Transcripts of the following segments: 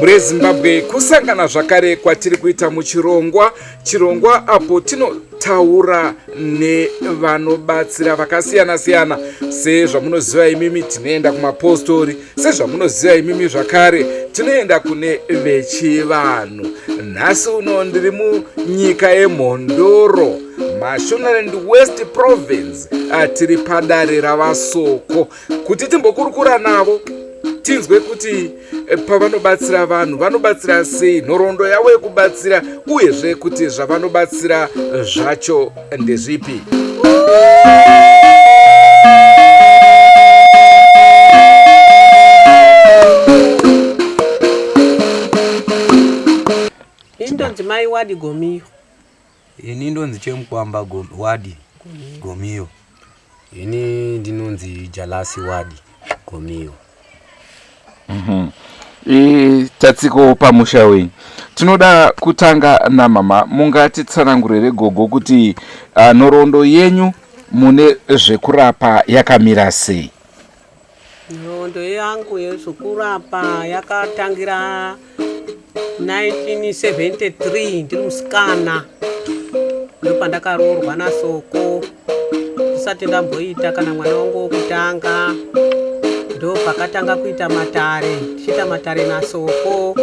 reZimbabwe kusangana zvakare kwatiri kuita muchirongwa apo tinotaura nevanobatsira vakasiyana-siyana. Sezvamunoziva imimi tinoenda kumapostori, sezvamunoziva imimi zvakare tinoenda kune vechivanhu. Nhasi uno ndiri munyika yeMhondoro, Mashonaland West Province, tiri padare ravasoko kuti timbokurukura navo tinzwe kuti pavanobatsira vanhu vanobatsira sei, nhoroondo yavo yekubatsira, uyezve kuti zvavanobatsira zvacho ndezvipi. Indonzi mai wadi Gomiyo. Ini ndonzi Chemukwamba wadi Gomiyo. Ini ndinonzi Jalasi wadi Gomiyo. Tatsiko pamusha wenyu. Tinoda kutanga namama, mungatitsanangurire gogo kuti nhoroondo yenyu mune zvekurapa yakamira sei? Nhoroondo yangu yezvekurapa yakatangira 1973 ndiri musikana. Ndopandakaroorwa nasoko ndisati ndamboita kana mwana wangu wokutanga. Ndo pakatanga kuita matare, tichiita matare nasoko,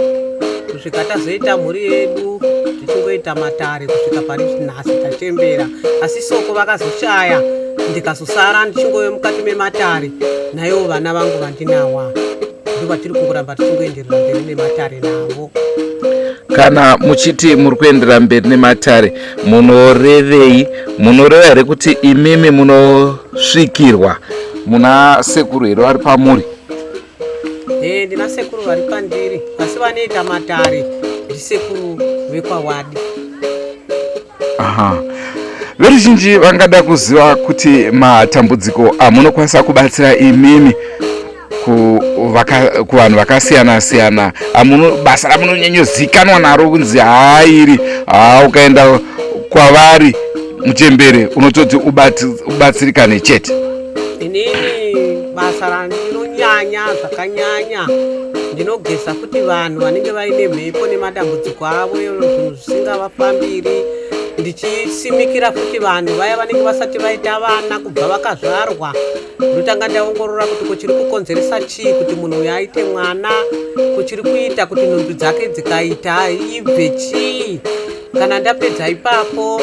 kusvika tazoita mhuri yedu tichingoita matare kusvika pari nhasi tachembera. Asi soko vakazoshaya, ndikazosara ndichingove mukati mematare, naivo vana vangu vandinawa. Ndo vatiri kungoramba tichingoenderera mberi nematare navo. Kana muchiti muri kuenderera mberi nematare, munorevei? Munoreva here kuti imimi munosvikirwa muna sekuru here vari pamuri? Ndina sekuru vari pandiri, asi vanoita matare ndisekuru vekwawadi. Veruzhinji vangada kuziva kuti matambudziko amunokwanisa kubatsira imimi kuvanhu vakasiyana-siyana, basa ramunonyanyozikanwa naro kunzi hairi ukaenda kwavari muchembere unototi ubatsirikane chete. Inini basa randinonyanya zvakanyanya ndinogesa kuti vanhu vanenge vaine mhepo nematambudziko avo zvinhu zvisingavafambiri, ndichisimikira kuti vanhu vaya vanenge vasati vaita vana kubva vakazvarwa, ndotanga ndaongorora kuti kuchiri kukonzeresa chii kuti munhu uyu aite mwana, kuchiri kuita kuti nhumbi dzake dzikaita ibve chii. Kana ndapedza ipapo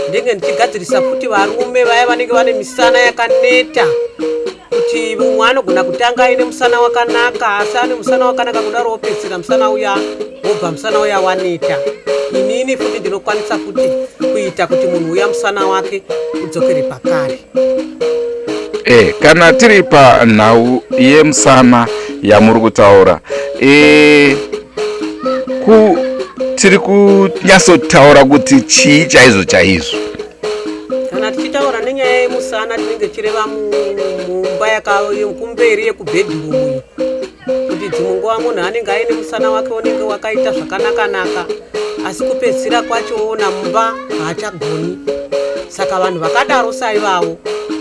ndenge ndichigadzirisa futi varume vaya vanenge vane misana yakaneta, kuti mumwe anogona kutanga aine musana wakanaka, asi ane musana wakanaka kudaro wopedzisira musana uya wobva musana uya waneta. Inini futi ndinokwanisa futi kuita kuti munhu uya musana wake udzokere pakare. Kana tiri panhau yemusana yamuri kutaura, tiri kunyatsotaura kuti chii chaizvo? Kana tichitaura nenyaya yemusana tinenge tireva mumba yekumberi yekubhedhurumu, kuti dzimwe nguva munhu anenge aine musana wake unenge wakaita zvakanaka-naka, asi kupedzisira kwachoona mumba haachagoni. Saka vanhu vakadaro saivavo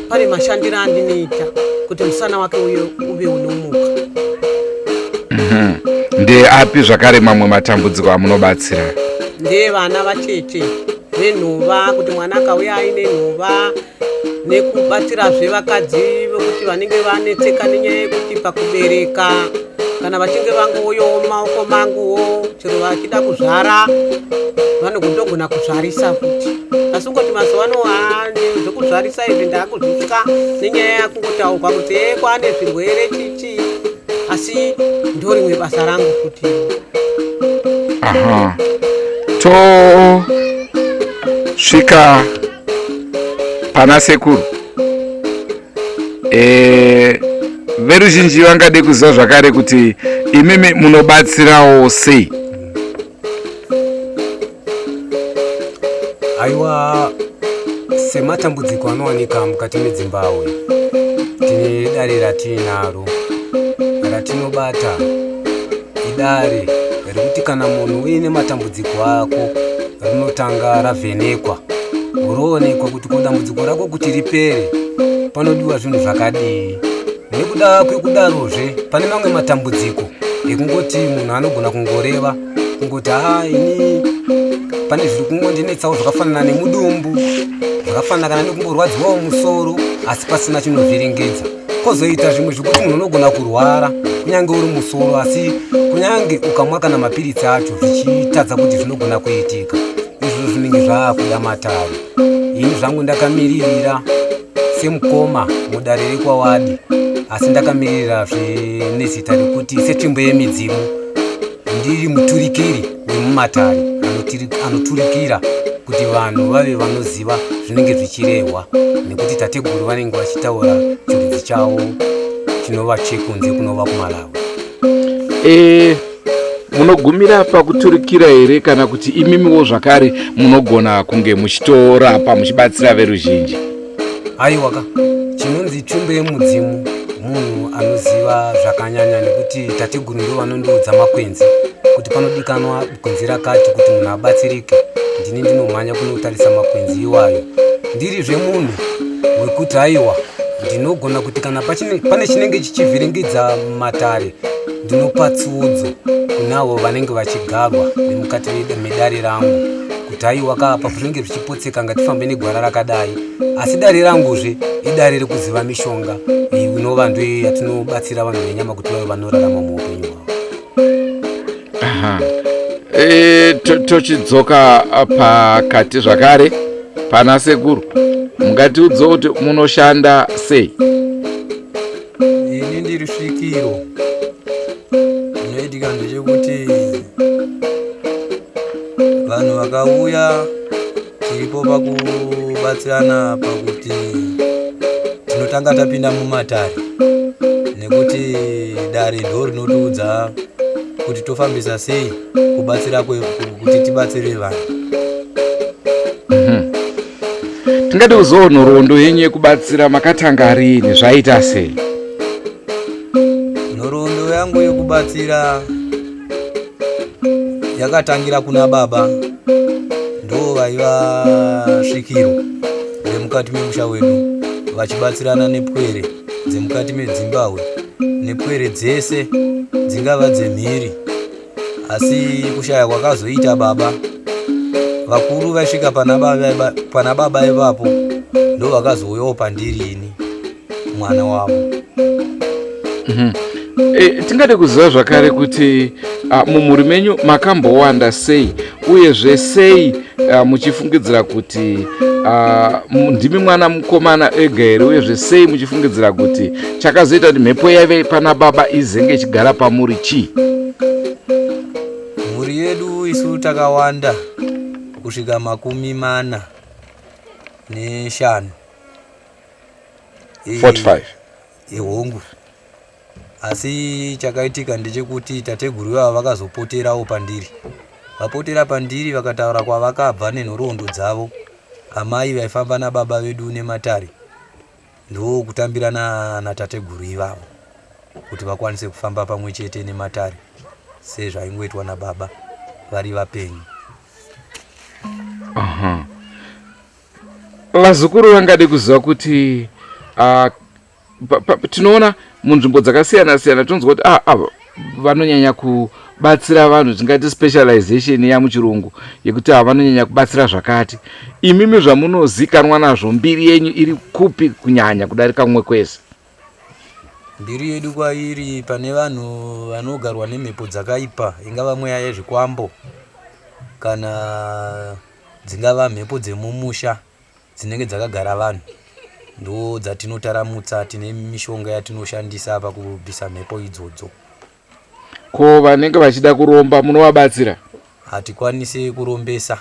pane mashandiro andinoita kuti musana wake uyo uve unomuka. Ndeapi zvakare mamwe matambudziko amunobatsira? Ndevana vacheche venhova, kuti mwana akauya aine nhova, nekubatsirazve vakadzi vokuti vanenge vanetseka nenyaya yekuti pakubereka kana vachinge vangoyowo maoko manguwo chero vachida kuzvara vanogona kuzvarisa futi. Asi ngoti mazuva ano zvekuzvarisa izvi ndakuzvitya nenyaya yakungotaurwa kuti kwane zvirwere chichi, asi ndorimwe basa rangu futi. Tosvika pana sekuru, veruzhinji vangade kuziva zvakare kuti imimi munobatsirawo sei? Aiwa, sematambudziko anowanika mukati meZimbabwe, tine dare ratinaro ratinobata, idare rekuti kana munhu uine matambudziko ako rinotanga ravhenekwa, roonekwa kuti dambudziko rako kuti ripere panodiwa zvinhu zvakadii. Nekuda kwekudarozve pane mamwe matambudziko ekungoti munhu anogona kungoreva kungoti ini pane zviri kungondinetsawo zvakafanana nemudumbu, zvakafanana kana nekungorwadziwawo musoro, asi pasina chinovhiringidza. Kozoita zvimwe zvekuti munhu unogona kurwara kunyange uri musoro, asi kunyange ukamwa kana mapiritsi acho zvichitadza kuti zvinogona kuitika. Izvo zvinenge zvaakuda matare. Ini zvangu ndakamiririra semukoma mudare rekwawadi, asi ndakamiririra nezita rekuti setsvimbo yemidzimu ndiri muturikiri wemumatare anoturikira kuti vanhu vave vanoziva zvinenge zvichirehwa, nekuti tateguru vanenge vachitaura chiridzi chavo chinova chekunze kunova kuMalawi. Munogumira pakuturikira here kana kuti imimiwo zvakare munogona kunge muchitorapa muchibatsira veruzhinji? Aiwaka, chinonzi tsvimbo yemudzimu munhu anoziva zvakanyanya, nekuti tateguru ndo vanondiudza makwenzi kuti panodikanwa gwenzi rakati kuti munhu abatsirike. Ndini ndinomhanya kunotarisa makwenzi iwayo, ndirizve munhu wekuti aiwa ndinogona kuti kana pane chinenge chichivhiringidza matare ndinopa tsiudzo kunavo vanenge vachigarwa nemukati medare rangu kuti aiwa kaapa zvinenge zvichipotseka ngatifambe negwara rakadai, asi dare ranguzve idare rekuziva mishonga inova ndo yatinobatsira vanhu venyama kuti vave vanorarama muupenyu hwavo. Tochidzoka pakati zvakare pana sekuru, mungatiudzawo kuti munoshanda sei? Ini ndiri svikiro. Zvinoitika ndechekuti vanhu vakauya tiripo pakubatsirana pakuti tinotanga tapinda mumatare, nekuti dare ndo rinotiudza kuti tofambisa sei kubatsira kuti tibatsire vanhu. Tingade kuzoona nhoroondo yenyu yekubatsira makatanga rini, zvaita sei? Nhoroondo yangu yekubatsira yakatangira kuna baba, ndo vaiva svikiro vemukati memusha wedu, vachibatsirana nepwere dzemukati meZimbabwe nepwere dzese dzingava dzemhiri. Asi kushaya kwakazoita baba, vakuru vaisvika pana baba ipapo ndo vakazouyawo pandiri ini mwana wavo. Tingade kuziva zvakare kuti mumhuri menyu makambowanda sei, uyezve sei muchifungidzira kuti ndimi mwana mukomana ega here, uyezve sei muchifungidzira kuti chakazoita kuti mhepo yaive pana baba izenge ichigara pamuri chii? Mhuri yedu isu takawanda kusvika 45 ehongu. Asi chakaitika ndechekuti tateguru vavo vakazopoterawo pandiri. Vapotera pandiri vakataura kwavakabva nenhoroondo dzavo, amai vaifamba nababa vedu nematare ndo kutambirana natateguru ivavo kuti vakwanise kufamba pamwe chete nematare sezvaingoitwa nababa vari vapenyu. Vazukuru vangade kuziva kuti tinoona munzvimbo dzakasiyana siyana tonzwa kuti vanonyanya kubatsira vanhu, zvingati specialization yamuchirungu yekuti vanonyanya kubatsira zvakati. Imimi zvamunozikanwa nazvo, mbiri yenyu iri kupi kunyanya kudarika mumwe kwese? Mbiri yedu kwairi pane vanhu vanogarwa nemhepo dzakaipa, ingava mweya yezvikwambo kana dzingava mhepo dzemumusha dzinenge dzakagara vanhu, ndo dzatinotaramutsa. Tine mishonga yatinoshandisa pakubvisa mhepo idzodzo. Ko vanenge vachida kuromba munovabatsira? Hatikwanisi kurombesa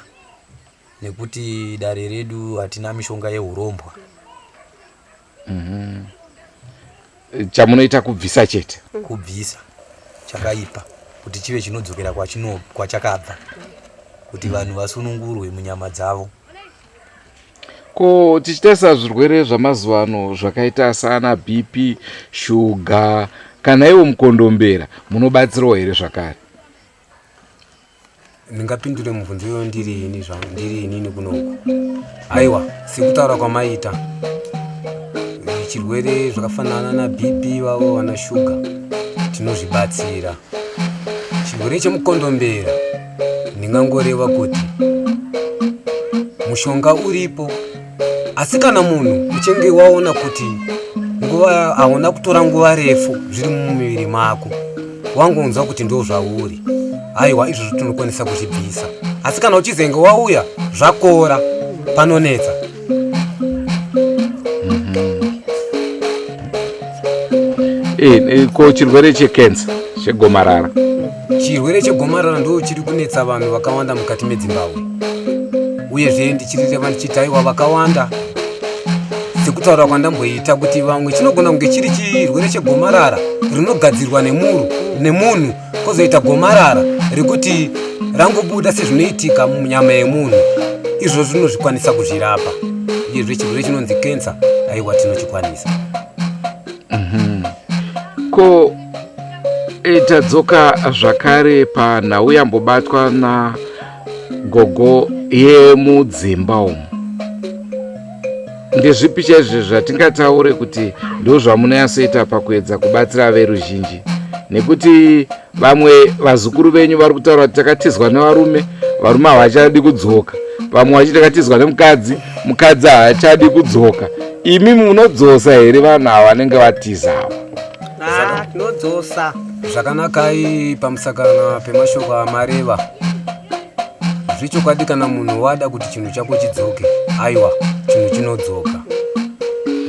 nekuti dare redu hatina mishonga yehurombwa. Chamunoita kubvisa chete? Kubvisa chakaipa kuti chive chinodzokera kwachakabva, kuti vanhu vasunungurwe munyama dzavo. Ko tichitarisa zvirwere zvamazuva ano zvakaita sana BP, shuga kana iwo mukondombera, munobatsirawo here zvakare? Ndingapindure mubvunzo iyoyo ndiri inini kunoku. Aiwa, sekutaura kwamaita, chirwere zvakafanana na BP vavo vana shuga tinozvibatsira chirwere chemukondombera ndingangoreva kuti mushonga uripo, asi kana munhu uchinge waona kuti nguva hauna kutora nguva refu zviri mumuviri mako, wangonzwa kuti ndo zvauri, aiwa izvozvo tinokwanisa kuzvibvisa. Asi kana uchizenge wauya zvakora panonetsa. Ko chirwere chekensa chegomarara, chirwere chegomarara ndo chiri kunetsa vanhu vakawanda mukati meZimbabwe, uyezve ndichireva ndichiti aiwa vakawanda sekutaura kwandamboita kuti vamwe chinogona kunge chiri chirwere chegomarara rinogadzirwa nemunhu kozoita gomarara rekuti rangobuda sezvinoitika munyama yemunhu. Izvo zvinozvikwanisa kuzvirapa, uyezve chirwere chinonzi kensa aiwa tinochikwanisa. ko tadzoka zvakare panhau yambobatwa nagogo yemudzimba umu. Ndezvipi chaizvo zvatingataure kuti ndo zvamunonyatsoita pakuedza kubatsira veruzhinji? Nekuti vamwe vazukuru venyu vari kutaura kuti takatizwa nevarume, varume havachadi kudzoka. Vamwe vachiti takatizwa nemukadzi, mukadzi haachadi kudzoka. Imi munodzosa here vanhu ava vanenge vatizawo? Tinodzosa. Zvakanakai pamusakana pemashoko amareva. Zvichokwadi kana munhu wada kuti chinhu chako chidzoke, aiwa chinhu chinodzoka.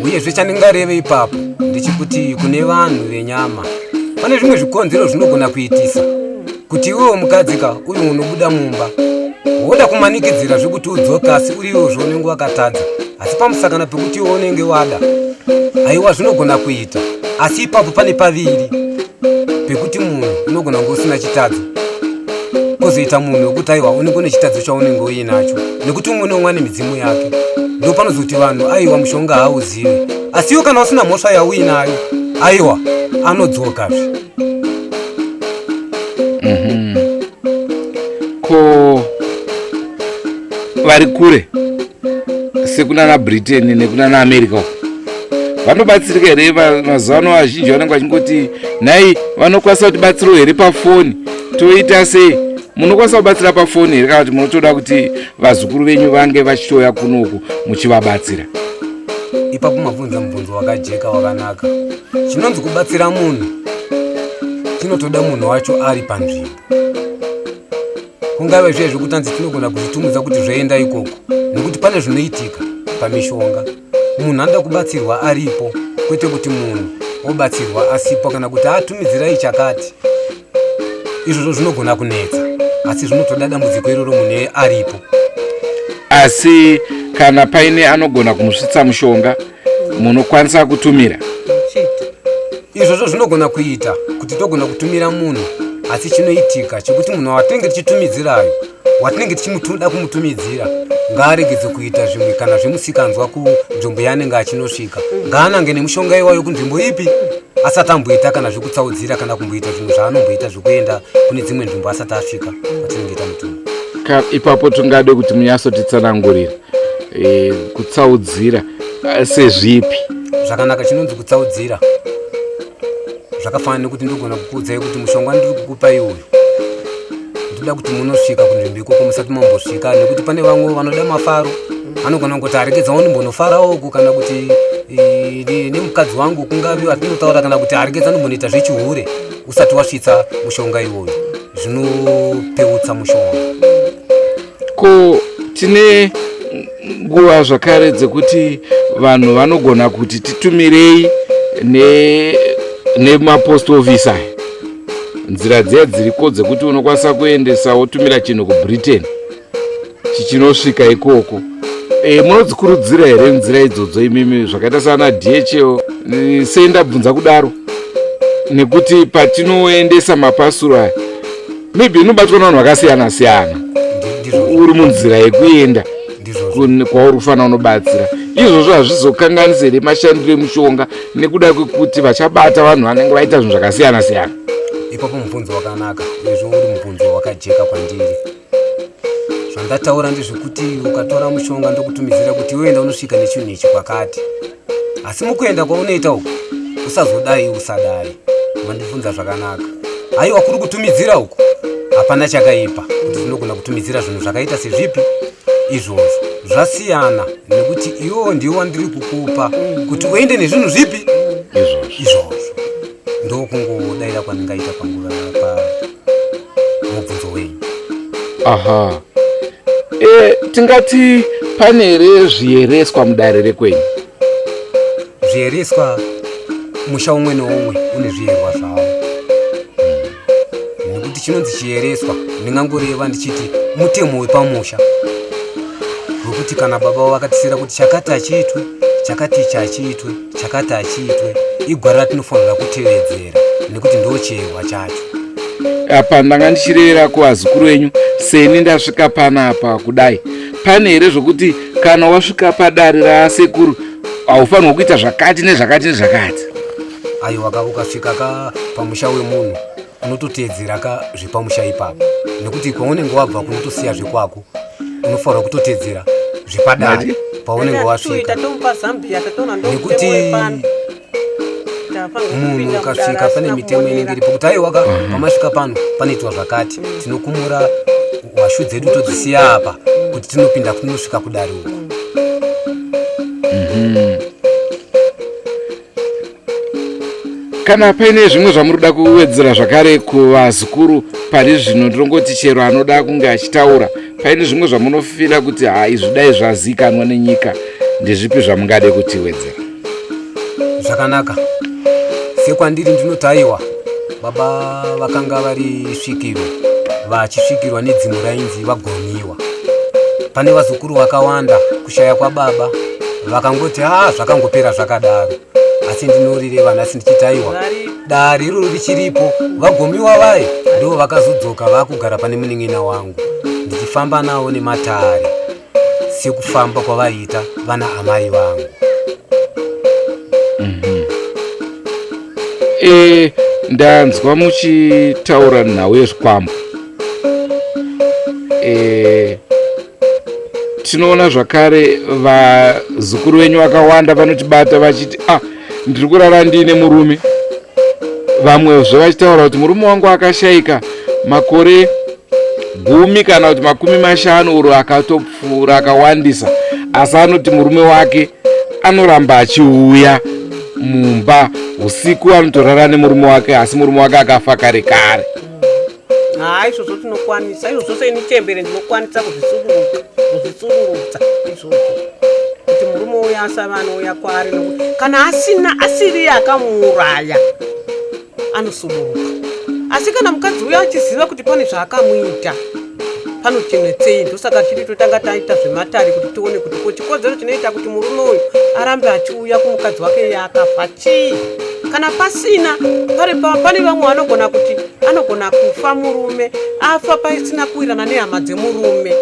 Uyezve chandingareve ipapo ndechikuti kune vanhu venyama pane zvimwe zvikonzero zvinogona kuitisa kuti iwewo mukadzika uyu unobuda mumba woda kumanikidzira zvekuti udzoka, asi uriwo zvaunenge wakatadza. Asi pamusakana pekuti iwe unenge wada, aiwa zvinogona kuita. Asi ipapo pane paviri pekuti munhu unogona kunge usina chitadzo, kozoita munhu wekuti aiwa unenge une chitadzo chaunenge uinacho, nekuti umwe neumwe ane midzimu yake. Ndo panozoti vanhu aiwa mushonga hauzive, asi iwe kana usina mhosva yauinayo, aiwa anodzokazve. Ko vari kure sekunana Britain nekunana America vanobatsirika here mazuva ano? Vazhinji vanenge vachingoti nhai vanokwanisa kuti batsiro here pafoni, toita sei? Munokwanisa kubatsira pafoni here kana kuti munotoda kuti vazukuru venyu vange vachitoya kunoku muchivabatsira? Ipapo mabvunza mubvunzo wakajeka wakanaka. Chinonzi kubatsira munhu chinotoda munhu wacho ari panzvimbo. Kungave zviye zvekutanzi tinogona kuzvitumidza kuti zvaenda ikoko, nekuti pane zvinoitika pamishonga. Munhu anoda kubatsirwa aripo, kwete kuti munhu obatsirwa asipo, kana kuti atumidzirai chakati. Izvozvo zvinogona kunetsa, asi zvinotoda dambudziko iroro munhu aripo. Asi kana paine anogona kumusvitsa mushonga, munokwanisa kutumira? Izvozvo zvinogona kuita kuti togona kutumira munhu, asi chinoitika chekuti munhu watinenge tichitumidzirayo, watinenge tichimutoda kumutumidzira, ngaaregedze kuita zvimwe kana zvemusikanzwa kunzvimbo yaanenge achinosvika. Ngaanange nemushonga iwayo kunzvimbo ipi asati amboita kana zvekutsaudzira kana kumboita zvinhu zvaanomboita zvekuenda kune dzimwe nzvimbo asati asvika patinenge tamutuma. Ipapo tingade kuti munyatsotitsanangurira kutsaudzira sezvipi? Zvakanaka, chinonzi kutsaudzira zvakafanana nekuti ndogona kukuudzai kuti mushonga ndiri kukupa iwoyo ndoda kuti munosvika kunzvimbo ikoko musati mambosvika, nekuti pane vamwe vanoda mafaro, anogona kungoti aregedzawo ndimbonofarawo uku, kana kuti nemukadzi wangu kungavi atinotaura, kana kuti aregedza ndimbonita zvechihure usati wasvitsa mushonga iwoyo. Zvinopeutsa mushonga. Ko tine nguva zvakare dzekuti vanhu vanogona kuti titumirei nemapost office aya, nzira dziya dziriko dzekuti unokwanisa kuendesa wotumira chinhu kuBritain chichinosvika ikoko. Munodzikurudzira here nzira idzodzo imimi zvakaita sana DHL? Sei ndabvunza kudaro? Nekuti patinoendesa mapasuro aya maybe inobatwa navanhu vakasiyana siyana, uri munzira yekuenda kwauri kufanira unobatsira. Izvozvo hazvizokanganisi here mashandiro emushonga nekuda kwekuti vachabata vanhu vanenge vaita zvinhu zvakasiyana siyana? Ipapo mubvunzo wakanaka, izvo uri mubvunzo wakajeka kwandiri. Zvandataura ndezvekuti ukatora mushonga ndokutumidzira kuti uenda unosvika nechinhu ichi kwakati, asi mukuenda kwaunoita uku usazodai usadai. Mandibvunza zvakanaka, aiwa kuri kutumidzira uku hapana chakaipa kuti tinogona kutumidzira zvinhu zvakaita sezvipi izvozvo zvasiyana nekuti iwo ndiwo wandiri kukupa kuti uende nezvinhu zvipi izvozvo ndokungodaira kwandingaita panguva mubvunzo wenyu. aha tingati pane here zviereswa mudare rekwenyu? Zviereswa musha umwe neumwe une zvierwa zvawo nekuti chinonzi chiereswa ndingangoreva ndichiti mutemo wepamusha wekuti kana baba vakatisira kuti chakati achiitwe chakati chachiitwe chakati achiitwe igwara ratinofanira kutevedzera nekuti ndo chierwa chacho. apa ndanga ndichirevera kuvazukuru venyu seni ndasvika panapa kudai pane here zvokuti kana wasvika padare rasekuru haufanirwa kuita zvakati nezvakati nezvakati? aiwa ukasvika pamusha wemunhu unototedzera zvepamusha ipapo nekuti kwaunenge wabva kunotosiya zvekwako unofanirwa kutotedzera zvepadare paunenge wasvika nekuti munhu ukasvika pane mitemo inenge iripo kuti aiwa pamasvika pano panoitwa zvakati tinokumura hashu dzedu todzisiya apa kuti tinopinda kunosvika kudare uko. kana paine zvimwe zvamunoda kuwedzera zvakare kuvazukuru pari zvino ndinongoti chero anoda kunge achitaura paine zvimwe zvamunofira kuti izvi dai zvazikanwa nenyika ndezvipi zvamungade kutiwedzera? Zvakanaka sekwandiri ndinotaiwa baba vakanga vari svikiro vachisvikirwa nedzimu rainzi vagomiwa. Pane vazukuru vakawanda kushaya kwababa vakangoti zvakangopera zvakadaro asi ndinorireva nhasi ndichitaiwa dare iroro richiripo vagomiwa vaye ndo vakazodzoka vakugara pane munin'ina wangu ndichifamba navo nematare sekufamba kwavaiita vana amai vangu. ndanzwa muchitaura nhau yezvikwambo. Tinoona zvakare vazukuru venyu vakawanda vanotibata vachiti ndiri kurara ndine murume. Vamwezve vachitaura kuti murume wangu akashayika makore 10 kana kuti 50 uro akatopfuura akawandisa, asi anoti murume wake anoramba achiuya mumba usiku, anotorara nemurume wake asi murume wake akafa kare kare. Izvozvo tinokwanisa, izvozvo seini chembere ndinokwanisa kuzvitsururudza izvozvo kuti murume uya asava anouya kwari, nokuti kana asiri akamuuraya anosuburuka. Asi kana mukadzi uya achiziva kuti pane zvaakamuita panochenetsei, ndosaka chiri totanga taita zvematari kuti tione kuti chikodzero chinoita kuti murume uyu arambe achiuya kumukadzi wake yaakafa chii. Kana pasina, pane vamwe anogona kufa murume afa pasina kuirana nehama dzemurume.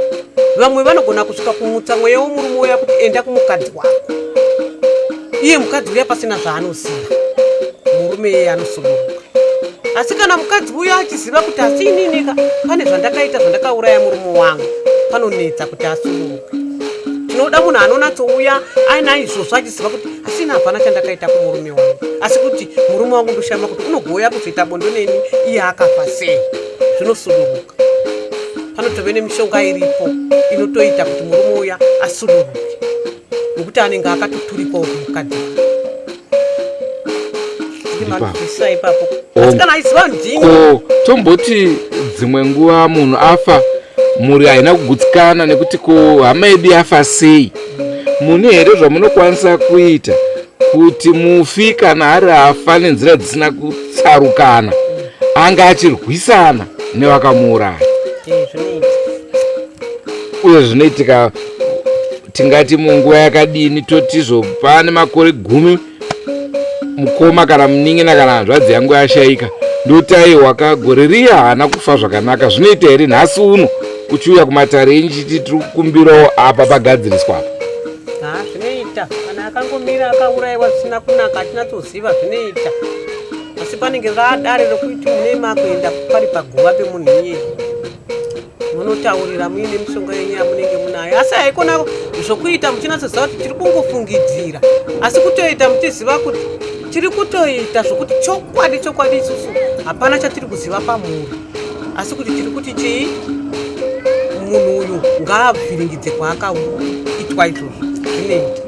Vamwe vanogona kusvika kumutsa mweya womurume uya kuti enda kumukadzi wako, iye mukadzi uya pasina zvaanoziva, murume iye anosuburuka. Asi kana mukadzi uya achiziva kuti asininika pane zvandakaita, zvandakauraya murume wangu, panonetsa kuti asuburuke. Tinoda munhu anonatsouya aina izvozvo achiziva kuti asina hapana chandakaita kumurume wangu, asi kuti murume wangu ndoshama kuti unogoya kuzoita bondo neni iye akafa sei, zvinosuburuka. Panotove nemishonga iripo inotoita kuti murume uya asuburuke, nokuti anenge akatoturikwawo kumukadzi wake. Ipapo asi kana aiziva ndingi tomboti dzimwe nguva munhu afa muri haina kugutsikana nekuti ko hama yedu yafa sei. Mune here zvamunokwanisa kuita kuti mufi kana ari afa nenzira dzisina kutsarukana anga achirwisana nevakamuuraya? Uye zvinoitika tingati munguva yakadini, totizvo pane makore 10 mukoma kana munin'ina kana hanzvadzi yangu yashayika, ndotaiwa gore riya haana kufa zvakanaka. Zvinoita here nhasi uno uchiuya kumatare enchiti tiri kukumbirawo apa pagadziriswa apa? Zvinoita kana akangomira akaurayiwa zvisina kunaka atinatsoziva zvinoita, asi panenge radare rokuti munema kuenda pari paguva pemunhu iyeyi munotaurira muine mishonga yenyu yamunenge munayo. Asi haikona zvokuita muchinatsoziva kuti tiri kungofungidzira, asi kutoita muchiziva kuti tiri kutoita zvokuti chokwadi isusu hapana chatiri kuziva pamuri, asi kuti tiri kuti chii, munhu uyu ngaavhiringidze kwaakaitwa izvozvo zvinoita.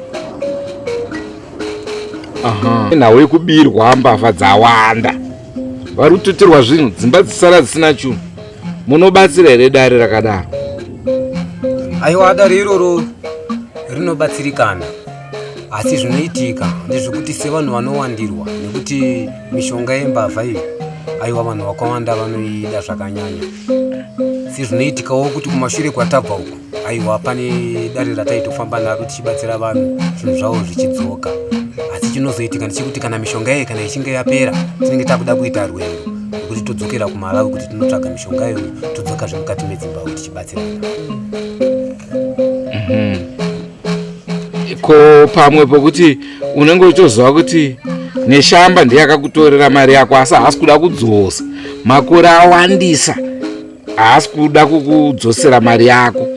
Nawe kubirwa mbavha dzawanda, vari kututirwa zvinhu, dzimba dzisara dzisina chinhu. Munobatsira here dare rakadaro? Aiwa, dare iroro rinobatsirikana, asi zvinoitika ndezvekuti sevanhu vanowandirwa nekuti mishonga yembavha iyi, aiwa, vanhu vakawanda vanoida zvakanyanya. Si zvinoitikawo kuti kumashure kwatabva uku, aiwa, pane dare rataitofamba naro tichibatsira vanhu zvinhu zvavo zvichidzoka. Asi chinozoitika ndechekuti kana mishonga iyi kana ichinge yapera, tinenge takuda kuita rwendo rwekuti todzokera kuMalawi kuti tinotsvaga mishonga iyo todzokazve mukati medzimba kuti tibatsirana. Ko pamwe pokuti unenge uchizoziva kuti neshamba ndiye akakutorera mari yako, asi haasi kuda kudzosa, makore awandisa, haasi kuda kukudzosera mari yako,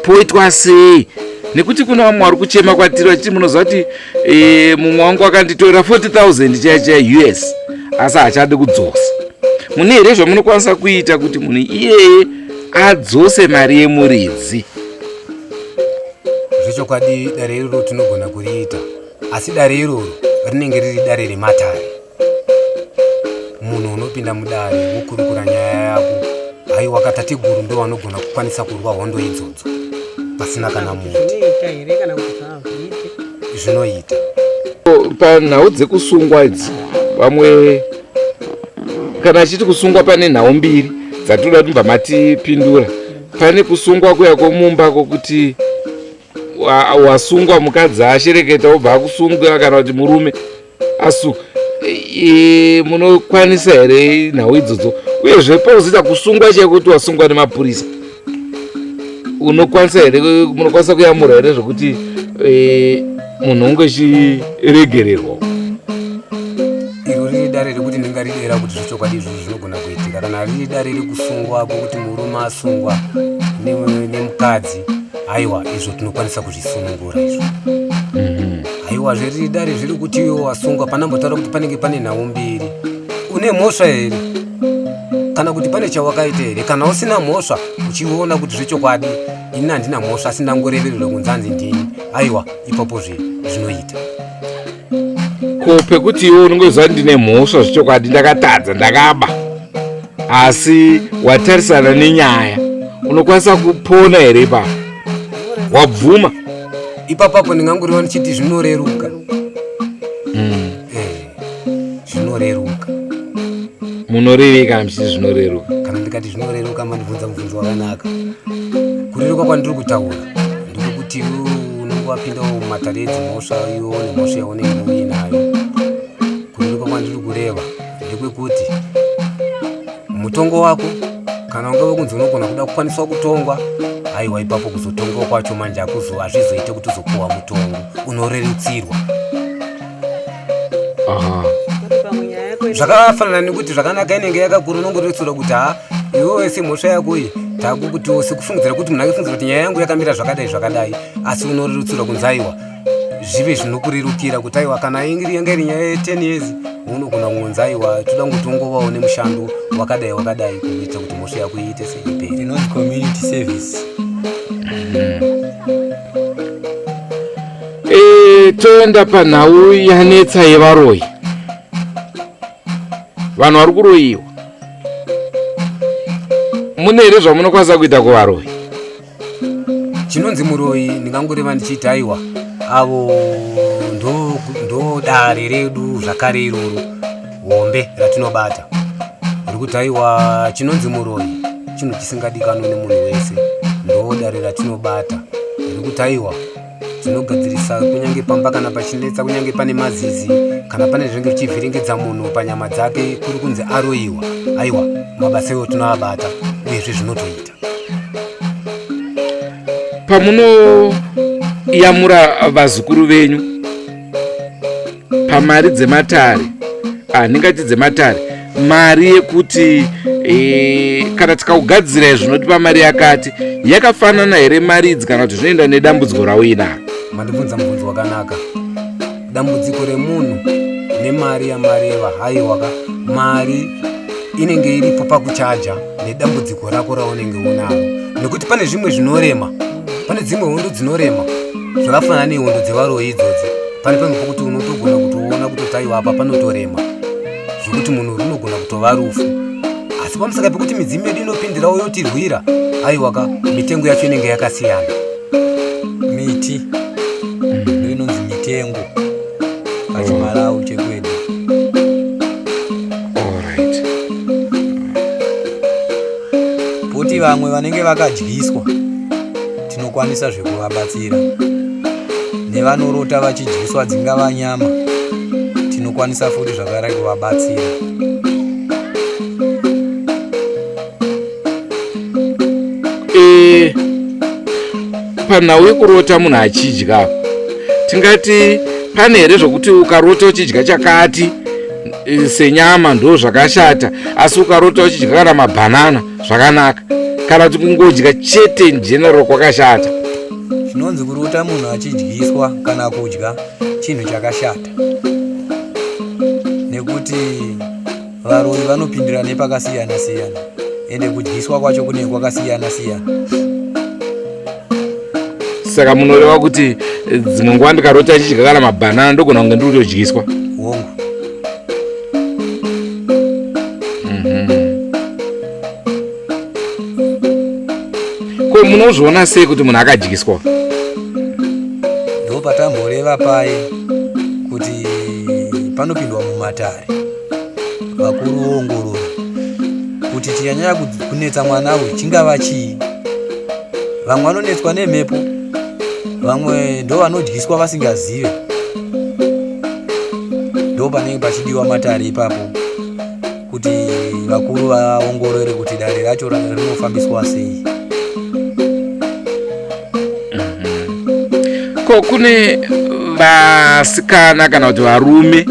poitwa sei? Nekuti kuna vamwe vari kuchema kwatiri vachiti munoziva kuti mumwe wangu akanditorera 40,000 chaicha US, asi hachadi kudzosa. Mune here zvamunokwanisa kuita kuti munhu iyeye adzose mari yemuridzi? Zvechokwadi dare iroro tinogona kuriita, asi dare iroro rinenge riri dare rematare. Munhu unopinda mudare wokurukura nyaya yako, aiwa, katateguru ndo vanogona kukwanisa kurwa hondo idzodzo pasina kana muti. Zvinoita panhau dzekusungwa idzi, vamwe kana achiti kusungwa pane nhau mbiri dzatoda kumbva matipindura. Pane kusungwa kuya kwomumba kwokuti wasungwa mukadzi ashereketa obva akusungwa, kana kuti murume asuka. Munokwanisa here nhau idzodzo? Uyezve pauzoita kusungwa chekuti wasungwa nemapurisa, unokwanisa here, munokwanisa kuyamura here zvokuti munhu unge achiregererwa? iro riri dare rekuti ndingaridera kuti zvechokwadi izvozvo zvinogona kuitika, kana riri dare rekusungwa kwokuti murume asungwa nemukadzi, aiwa, izvo tinokwanisa kuzvisunungura izvo. Aiwa, zveriri dare zviri kuti iwo wasungwa, panambotaura kuti panenge pane nhau mbiri. Une mhosva here kana kuti pane chawakaita here? Kana usina mhosva uchiona kuti zvechokwadi ini handina mhosva asi ndangorevererwa kunzanzi ndini, aiwa, ipapo zvinoita. Ko pekuti iwe unongoziva ndine mhosva zvechokwadi, ndakatadza, ndakaba, asi watarisana nenyaya, unokwanisa kupona here ipapo? Wabvuma? Ipapapo ndingangoriwa ndichiti zvinoreruka. Zvinoreruka. Munorevei kana muchiti zvinoreruka? Kana ndikati zvinoreruka, mandibvunza mubvunzo wakanaka. Kureruka kwandiri kutaura ndikuti unenge wapinda mumatare edzimhosva, iwo nemhosva yaunenge uinayo. Kureruka kwandiri kureva ndekwekuti mutongo wako kana ungava kunzi unogona kuda kukwaniswa kutongwa, aiwa, ipapo kuzotongwa kwacho manje hazvizoite kuti uzopuwa mutongo, unorerutsirwa. Zvakafanana nekuti zvakanaka inenge yakakura, unongorerutsirwa kuti iwewe semhosva yako iyi takukuti sekufungidzira kuti munhu akifungidzira kuti nyaya yangu yakamira zvakadai, asi unorerutsirwa kunzi aiwa, zvive zvinokurerukira kuti aiwa, kana yanga iri nyaya ye10 years unogona kunzi aiwa, toda kuti ungovawo nemushando wakadai kuita kuti mhosva yako iite seiperi. Inonzi community service. Toenda panhau yanetsa yevaroyi. Vanhu vari kuroyiwa, mune here zvamunokwanisa kuita kuvaroyi? Chinonzi muroyi ndingangoreva ndichiti aiwa, avo ndo dare redu zvakare iroro hombe ratinobata, rikuti aiwa, chinonzi muroyi chinhu chisingadikanwa nemunhu wese, ndo dare ratinobata, rikuti aiwa, tinogadzirisa kunyange pamba kana pachinetsa, kunyange pane mazizi kana pane zvinenge zvichivhiringidza munhu panyama dzake, kuri kunzi aroyiwa, aiwa, mabasa iwo tinoabata uyezve zvinotoita. Pamunoyamura vazukuru venyu pamari dzematare, ndingati dzematare, mari yekuti kana tikakugadzirai zvinotipa mari yakati, yakafanana here mari idzi kana kuti zvinoenda nedambudziko rauinaro? Mandibvunza mubvunzo wakanaka. Dambudziko remunhu nemari yamareva. Haiwaka mari inenge iripo pakuchaja nedambudziko rako raunenge unaro, nekuti pane zvimwe zvinorema, pane dzimwe hondo dzinorema zvakafanana nehondo dzevaroi idzodzi. Pane pamwe pokuti unotogona kutoona kutotaiwa apa panotorema zvokuti munhu rinogona kutova rufu. Asi pamusaka pekuti midzimu yedu inopindirawo yotirwira, aiwaka mitengo yacho inenge yakasiyana. Miti inonzi mitengo pachiMalawi chekwedu. Alright. Poti vamwe vanenge vakadyiswa tinokwanisa zvekuvabatsira, nevanorota vachidyiswa dzingava nyama tinokwanisa futi zvakare kuvabatsira. Panhau yekurota munhu achidya, tingati pane here zvokuti ukarota uchidya chakati senyama ndo zvakashata, asi ukarota uchidya kana mabhanana zvakanaka, kana kuti kungodya chete general kwakashata? Zvinonzi kurota munhu achidyiswa kana kudya chinhu chakashata, nekuti varoi vanopindira nepakasiyana siyana, ende kudyiswa kwacho kune kwakasiyana siyana. Saka munoreva kuti dzimwe nguva ndikarota achidya kana mabhanana ndogona kunge ndikutodyiswa? Hongu. Ko munozviona sei kuti munhu akadyiswa? Ndo patamboreva paye kuti panopindwa mumatare vakuru voongorora kuti chinyanya kunetsa mwana uyu chingava chii. Vamwe vanonetswa nemhepo, vamwe ndo vanodyiswa vasingazive. Ndo panenge pachidiwa matare ipapo kuti vakuru vaongorore kuti dare racho rinofambiswa sei. Ko kune vasikana kana kuti varume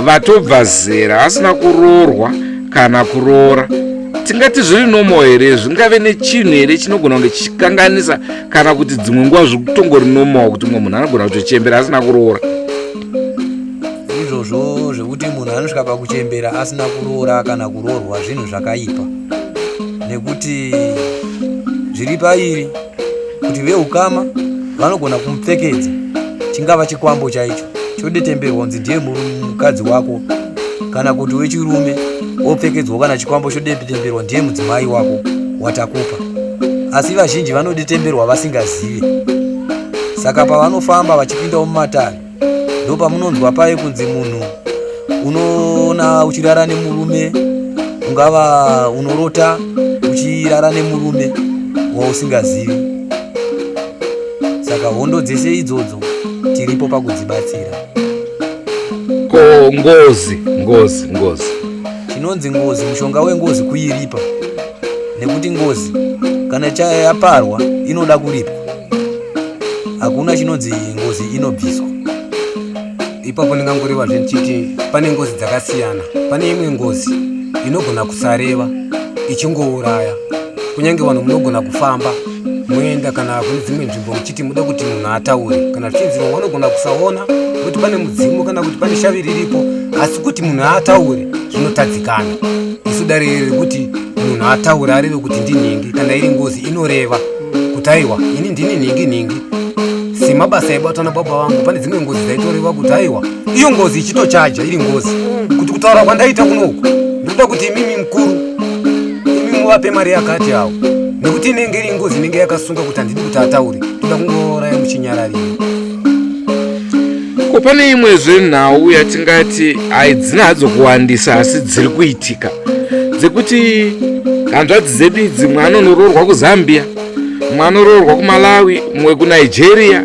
vatobva zera asina kuroorwa kana kuroora, tingati zviri nomo here? Zvingave nechinhu here chinogona kunge chichikanganisa, kana kuti dzimwe nguva zvitongori nomo kuti mumwe munhu anogona kutochembera asina kuroora? Izvozvo zvekuti munhu anosvika pakuchembera asina kuroora kana kuroorwa zvinhu zvakaipa, nekuti zviri pairi kuti veukama vanogona kumupfekedza chingava chikwambo chaicho chodetemberwa kunzi ndiye mukadzi wako, kana kuti wechirume opfekedzwa kana chikwambo chodetemberwa ndiye mudzimai wako watakupa. Asi vazhinji vanodetemberwa vasingazivi. Saka pavanofamba vachipindawo mumatare ndo pamunonzwa paye kunzi munhu unoona uchirara nemurume, ungava unorota uchirara nemurume wausingazivi. Saka hondo dzese idzodzo tiripo pakudzibatsira. Ko ngozi Chinonzi ngozi, mushonga wengozi kuiripa, nekuti ngozi kana yaparwa inoda kuripwa. Hakuna chinonzi ngozi inobviswa. Ipapo ndingangoreva zvendichiti pane ngozi dzakasiyana. Pane imwe ngozi inogona kusareva ichingouraya, kunyange vanhu munogona kufamba moenda kana kune dzimwe nzvimbo muchiti muda kuti munhu ataure, kana zvichinzirwa vanogona kusaona kuti pane mudzimu kana kuti pane shavi riripo, asi kuti munhu ataure zvinotadzikana. Isu dare rekuti munhu ataure areve kuti ndinhingi, kana iri ngozi inoreva kuti aiwa ini ndini nhingi. Semabasa aibatwa nababa vangu, pane dzimwe ngozi dzaitoreva kuti aiwa iyo ngozi ichitochaja iri ngozi, kuti kutaura kwandaita kunoku ndoda kuti imimi mukuru imi muvape mari yakati awo, nekuti inenge iri ngozi inenge yakasunga kuti handidi kuti ataure, toda kungouraya muchinyarariro. Ko pane imwe zvenhau yatingati haidzina hadzo kuwandisa asi dziri kuitika, dzekuti hanzvadzi zedu idzi mwe anonoroorwa kuZambia, mwe anoroorwa kuMalawi, mwe kuNigeria,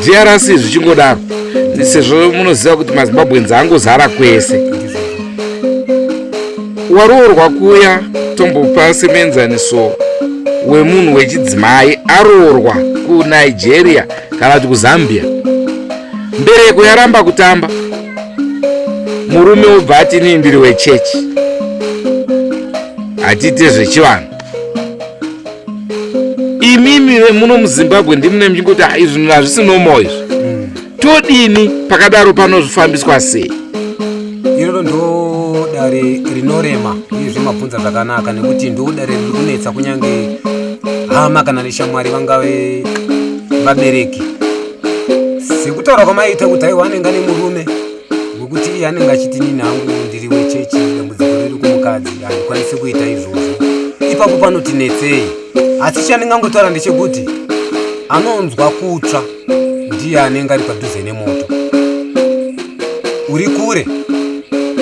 DRC zvichingodaro, sezvo munoziva kuti maZimbabwenzi angozara kwese. Waroorwa kuya tombopa semenzaniso wemunhu wechidzimai aroorwa kuNigeria kana kuti kuZambia, mbereko yaramba kutamba, murume obva ati inini ndiri wechechi, hatite zvechivanhu. Imimi muno muZimbabwe ndimune mchingoti izvi hazvisi nomo izvi, todini pakadaro panozvifambiswa sei? iroro ndo dare rinorema uyezve mabvunza zvakanaka nekuti ndo dare riri kunetsa kunyange hama kana neshamwari vangave vabereki. Sekutaura kwamaita kuti aiwa anenge ane murume wekuti iye anenge achiti nini hangu ndiri wechechi, dambudziko riri kumukadzi handikwanisi kuita izvozvo, ipapo panotinetsei. Asi chandingangotaura ndechekuti anonzwa kutsva ndiye anenge ari padhuze nemoto. Uri kure,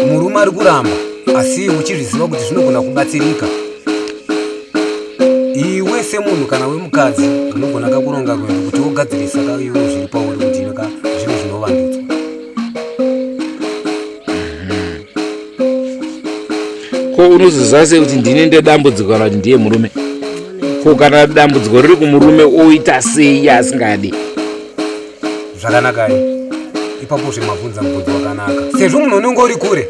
murume ari kuramba, asi uchizviziva kuti zvinogona kubatsirika, iwe semunhu kana wemukadzi unogona kakuronga rwendo kuti wogadzirisa kaiwo zviri pauri kuti zvinhu zvinovandudzwa. Ko unoziziva sei kuti ndine ndedambudziko kana kuti ndiye murume? Ko kana dambudziko riri kumurume oita sei asingadi? Zvakanaka ipapo zvemabvunza mubvunzo wakanaka. Sezvo munhu unenge uri kure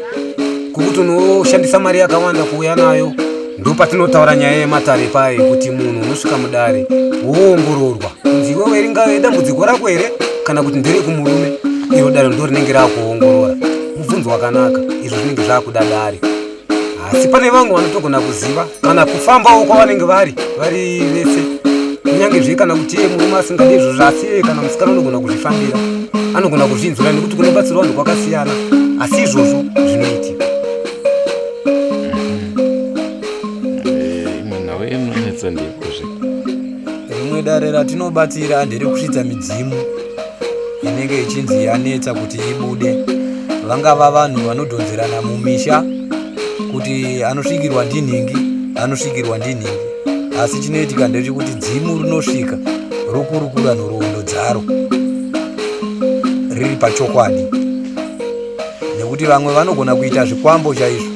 kukuti unoshandisa mari yakawanda kuuya nayo, ndo patinotaura nyaya yematare paye kuti munhu unosvika mudare woongororwa kunzi iwewe ringave dambudziko rako here kana kuti ndere kumurume, iro dare ndo rinenge rakuongorora. Mubvunzo wakanaka, izvo zvinenge zvakuda dare. Asi pane vamwe vanotogona kuziva kana kufambawo kwavanenge vari vese, kunyange zve kana kuti iye murume asingadi izvozvo, asi iye kana musikana anogona kuzvifambira, anogona kuzvinzwira nekuti kunobatsirwa vanhu kwakasiyana, asi izvozvo zvinoitika. Rimwe dare ratinobatsira nderekusvitsa midzimu inenge ichinzi yanetsa kuti ibude. Vangava vanhu vanodhonzerana mumisha kuti anosvikirwa ndinhingi, anosvikirwa ndinhingi, asi chinoitika ndechekuti dzimu rinosvika rokurukura nhoroondo dzaro riri pachokwadi, nekuti vamwe vanogona kuita zvikwambo chaizvo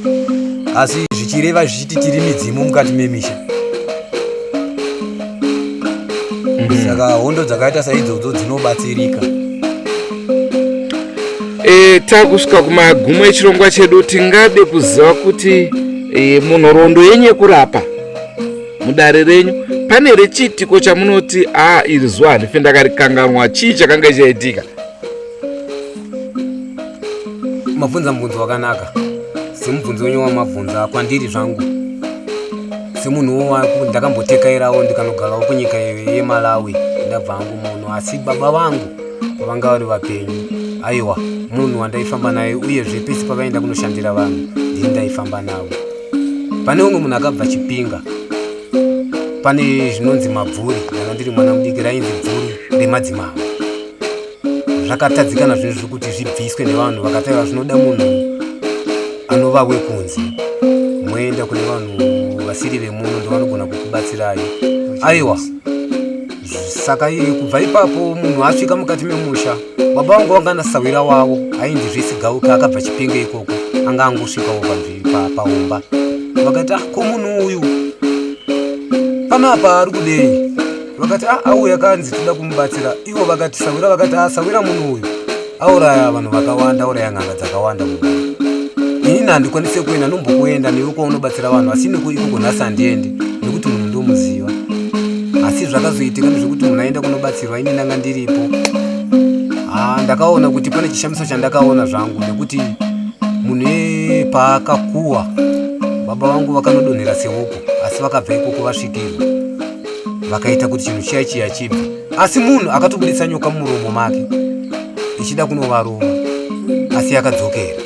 asi zvichireva zvichiti tiri midzimu mukati memisha. Saka hondo dzakaita saidzodzo dzinobatsirika. Takusvika kumagumo echirongwa chedu, tingade kuziva kuti munhoroondo yenyu yekurapa mudare renyu pane rechitiko chamunoti iri zuva handife ndakarikanganwa, chii chakanga chichaitika? Mabvunza mubvunzo wakanaka. Semubvunzo wenyu wamabvunza kwandiri zvangu semunhu ndakambotekairawo ndikanogarawo kunyika yeMalawi, ndabva hangu munhu, asi baba vangu pavanga vari vapenyu, aiwa munhu wandaifamba naye, uyezve pese pavaenda kunoshandira vanhu ndini ndaifamba navo. Pane umwe munhu akabva Chipinga, pane zvinonzi mabvuri, ndanga ndiri mwana mudiki, rainzi bvuri remadzimambo. Zvakatadzikana zvinhu zviri kuti zvibviswe nevanhu, vakataura zvinoda munhu anova wekunze, moenda kune vanhu vasiri vemuno ndo vanogona kukubatsirai. Aiwa, saka kubva ipapo munhu asvika mukati memusha, baba vangu vanga nasawira wavo ainzi zvesigauka, akabva Chipinga ikoko, anga angosvikawo paumba. Vakati ko munhu uyu panapa ari kudei? Vakati auya kanzi toda kumubatsira. Ivo vakati sawira, vakati sawira munhu uyu auraya vanhu vakawanda, auraya n'anga dzakawanda munhu. Ini handikwanise kuenda, nombokuenda newe kwaunobatsira vanhu, asi ikoko nhasi handiendi nekuti munhu ndomuziva. Asi zvakazoitika ndezvekuti munhu aenda kunobatsirwa, ini ndanga ndiripo. Ndakaona kuti pane chishamiso chandakaona zvangu, nekuti munhu paakakuwa baba vangu vakanodonhera sehuku, asi vakabva ikoko vasvikirwa, vakaita kuti chinhu chiya chibva, asi munhu akatobuditsa nyoka mumuromo make ichida kunovaruma, asi akadzokera.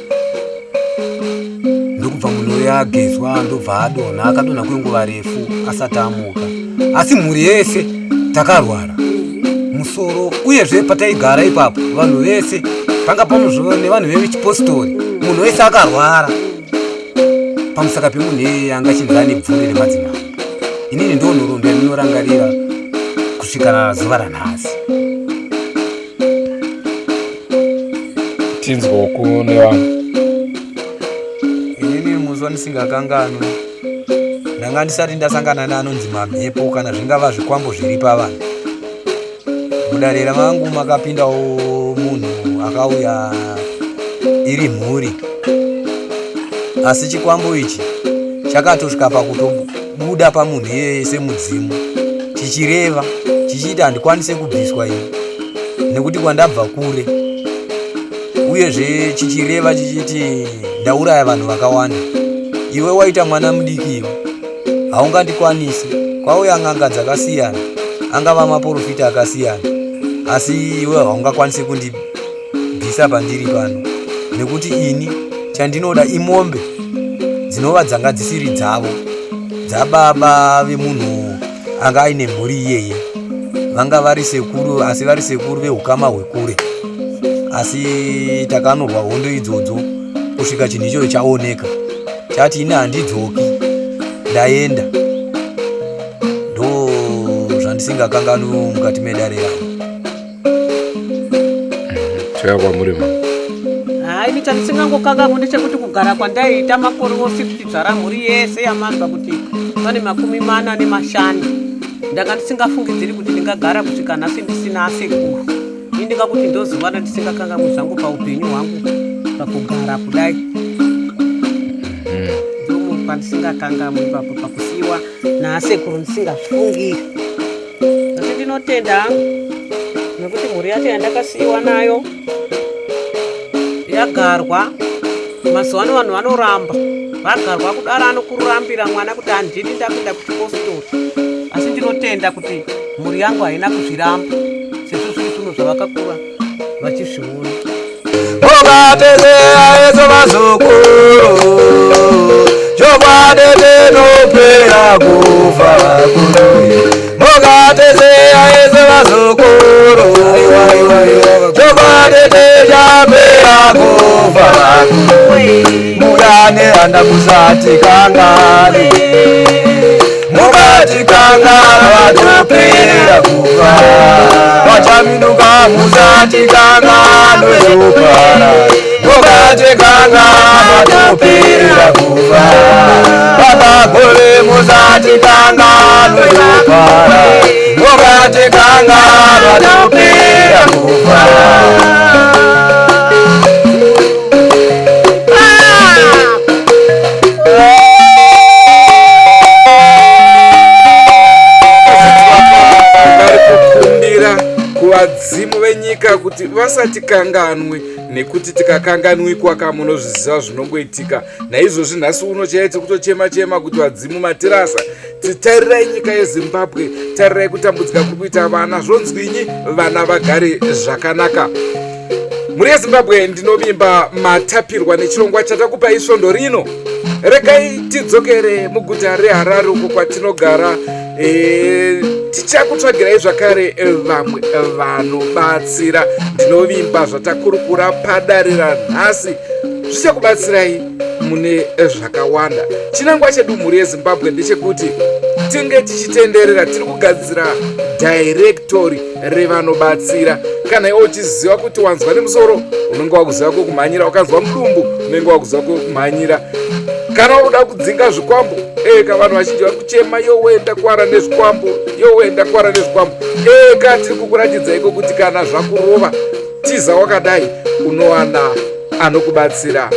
Ndokubva munhu uyo agezwa, ndobva adonha, akadonha kwenguva refu asati amuka. Asi mhuri yese takarwara musoro, uyezve pataigara ipapo vanhu vese, panga panozviva nevanhu vechipostori, munhu wese akarwara pamusaka pemunhu iyeye anga chinzani bvuri remadzimambo. Inini ndo nhoroondo yandinorangarira kusvika zuva ranhasi. Tinzwoku nevanhu. Inini muzuva ndisingakanganwe ndanga ndisati ndasangana neanonzi mamhepo kana zvingava zvikwambo zviri pavanhu. Mudare ramangu makapindawo munhu akauya iri mhuri, asi chikwambo ichi chakatosvika pakutobuda pamunhu iyeye semudzimu, chichireva chichiti handikwanise kubviswa ini nekuti kwandabva kure, uyezve chichireva chichiti ndauraya vanhu vakawanda. Iwe waita mwana mudiki iwe haungandikwanisi. Kwauya n'anga dzakasiyana, angava maprofita akasiyana, asi iwe haungakwanisi kundibvisa pandiri pano, nekuti ini chandinoda imombe dzinova dzanga dzisiri dzavo, dzababa vemunhu anga aine mhuri iyeye, vanga vari sekuru, asi vari sekuru veukama hwekure. Asi takanorwa hondo idzodzo kusvika chinhu ichocho chaoneka, chati ini handidzoki, ndaenda. Ndo zvandisingakanganwi mukati medare rangu. Chakwa murima. Ini chandisingangokanganwi ndechekuti kugara kwandaiita makore 50 dzara mhuri yese yamanzwa kuti pane 45 ndanga ndisingafungidziri kuti ndingagara kusvika nhasi ndisina asekuru. Ini ndingakuti ndoziva randisingakanganwi zvangu paupenyu hwangu pakugara kudai. Ndomo pandisingakanganwi ipapo pakusiyiwa naasekuru ndisingazvifungiri. Asi ndinotenda nekuti mhuri yacho yandakasiyiwa nayo yagarwa. Mazuva ano vanhu vanoramba vagarwa kudaro anokururambira mwana kuti handidi ndapinda kuchipostori. Asi ndinotenda kuti mhuri yangu haina kuzviramba sezvo zviri zvinhu zvavakakura vachizviona. Mukatezeya yeso vazukuru chokwatete nopera kufa vakuru. Mukatezeya yeso vazukuru chokwatete chapera kufa vakuru. Muyane handa kusati kangani, mukati kangana vatopera kufa. Vachaminuka musati kangano yopara, mukati kangana vatopera kufa. Vakagole musati kangano yopara, mukati kangana vatopera kufa. Kuvadzimu venyika kuti vasatikanganwe, nekuti tikakanganwikwa kamunozviziva zvinongoitika. Naizvozvi nhasi uno chaite kutochema-chema kuti vadzimu matirasa, titarirai nyika yeZimbabwe, tarirai kutambudzika kuri kuita vana, zvonzwinyi vana vagare zvakanaka. Mhuri yeZimbabwe, ndinovimba matapirwa nechirongwa chatakupa isvondo rino. Regai tidzokere muguta reHarare uko kwatinogara. Tichakutsvagirai zvakare vamwe vanobatsira. Ndinovimba zvatakurukura padare ranhasi zvichakubatsirai mune zvakawanda. Chinangwa chedu mhuri yeZimbabwe ndechekuti tinge tichitenderera, tiri kugadzira directory revanobatsira. Kana iwe uchiziva kuti wanzwa nemusoro, unenge wakuziva kwekumhanyira. Ukanzwa mudumbu, unenge wakuziva kwekumhanyira. Kana unoda kudzinga zvikwambo, vanhu vazhinji vari kuchema, yowe ndakwara nezvikwambo, yowe ndakwara nezvikwambo. Tiri kukuratidzaiko kuti kana zvakurova tiza wakadai unowana anokubatsira.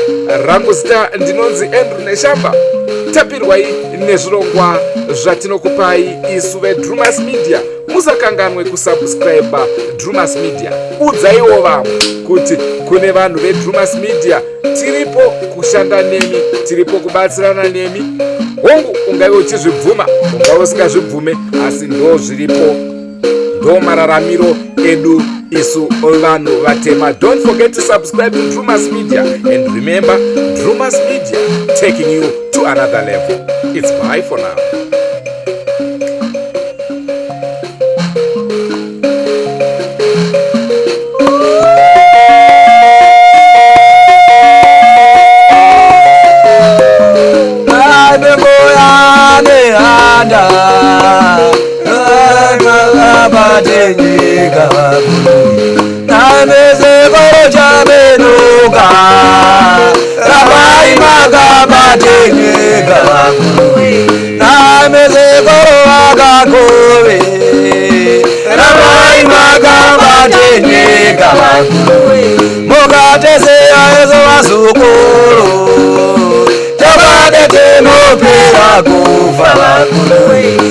Rangu zita ndinonzi Andrew Neshamba. Tapirwai nezvirongwa zvatinokupai isu veDrumas Media. Musakanganwe kusubscribe Drumas Media. Udzaiwo vamwe kuti kune vanhu veDrumas Media tiripo kushanda nemi, tiripo kubatsirana nemi. Hongu ungaiwe uchizvibvuma, ungaiwe usingazvibvume, asi ndo zviripo, ndo mararamiro edu isu vanhu vatema. Don't forget to subscribe to Drumas Media, and remember, Drumas Media taking you to another level. It's bye for now. Mukatezeya yeso vazukuru chokwatete nopera kufa vakuru.